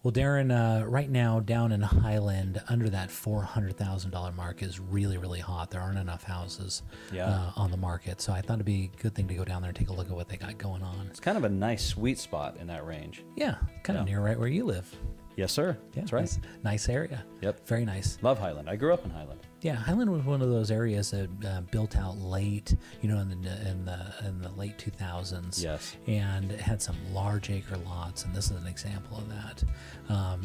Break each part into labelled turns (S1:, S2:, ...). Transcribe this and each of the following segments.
S1: Well, Darren, right now down in Highland, under that $400,000 mark is really, really hot. There aren't enough houses on the market. So I thought it'd be a good thing to go down there and take a look at what they got going on.
S2: It's kind of a nice sweet spot in that range.
S1: Yeah, kind of near right where you live.
S2: Yes, sir.
S1: Yeah,
S2: That's right.
S1: Nice area.
S2: Yep.
S1: Very nice.
S2: Love Highland. I grew up in Highland.
S1: Yeah, Highland was one of those areas that built out late, in the late 2000s.
S2: Yes.
S1: And it had some large acre lots, and this is an example of that.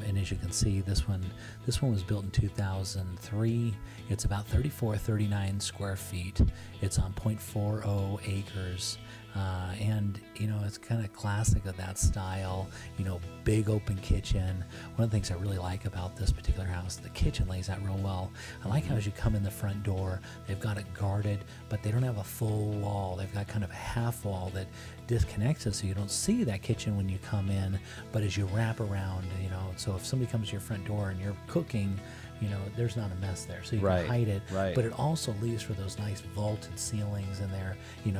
S1: And as you can see, this one was built in 2003. It's about 39 square feet. It's on 0.40 acres. And it's kind of classic of that style, big open kitchen. One of the things I really like about this particular house, the kitchen lays out real well. I like how as you come in the front door, they've got it guarded, but they don't have a full wall. They've got kind of a half wall that disconnects it so you don't see that kitchen when you come in, but as you wrap around, so if somebody comes to your front door and you're cooking, there's not a mess there, so you can hide it.
S2: Right.
S1: But it also leaves for those nice vaulted ceilings in there.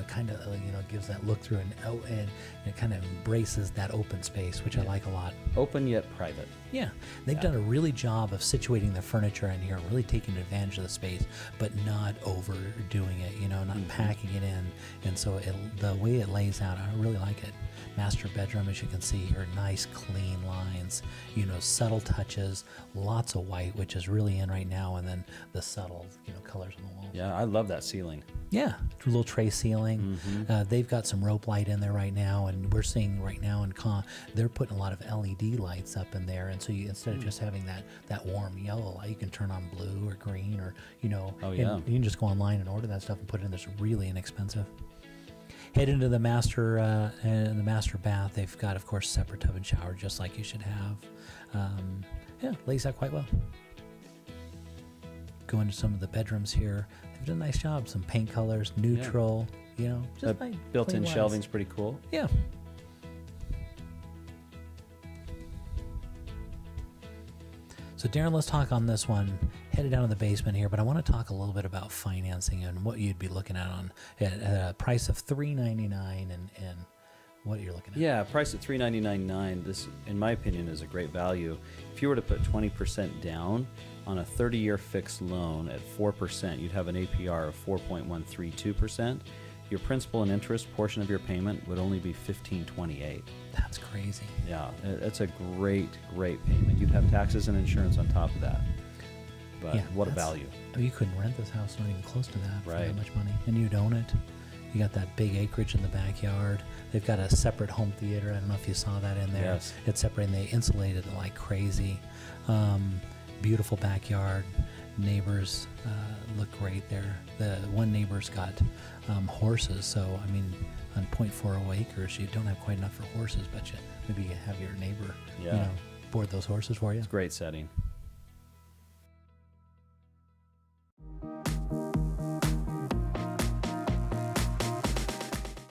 S1: Kind of gives that look through, and it kind of embraces that open space, which I like a lot.
S2: Open yet private.
S1: Yeah, they've done a really job of situating the furniture in here, really taking advantage of the space, but not overdoing it. Not packing it in. And so the way it lays out, I really like it. Master bedroom, as you can see here, nice clean lines, subtle touches, lots of white, which is really in right now, and then the subtle, colors on the wall.
S2: Yeah, I love that ceiling.
S1: Yeah, a little tray ceiling. They've got some rope light in there right now, and we're seeing right now they're putting a lot of LED lights up in there, and so instead of just having that warm yellow light, you can turn on blue or green, or and you can just go online and order that stuff and put it in. That's really inexpensive. Head into the master bath. They've got, of course, separate tub and shower, just like you should have. Lays out quite well. Go into some of the bedrooms here. They've done a nice job. Some paint colors, neutral. Just
S2: built-in shelving's pretty cool.
S1: Yeah. So Darren, let's talk on this one. Headed down to the basement here, but I want to talk a little bit about financing and what you'd be looking at at a price of $399 and what you're looking at.
S2: Yeah, price at $399.9. This, in my opinion, is a great value. If you were to put 20% down on a 30-year fixed loan at 4%, you'd have an APR of 4.132%. Your principal and interest portion of your payment would only be $1,528.
S1: That's crazy.
S2: Yeah, it's a great payment. You'd have taxes and insurance on top of that. But what a value.
S1: You couldn't rent this house, not even close to that, for
S2: right.
S1: that much money. And you'd own it. You got that big acreage in the backyard. They've got a separate home theater. I don't know if you saw that in there.
S2: Yes.
S1: It's separate, and they insulated it like crazy. Beautiful backyard. Neighbors look great there. The one neighbor's got horses, so I mean, on 0.40 acres, you don't have quite enough for horses, but maybe you have your neighbor, board those horses for you.
S2: It's a great setting.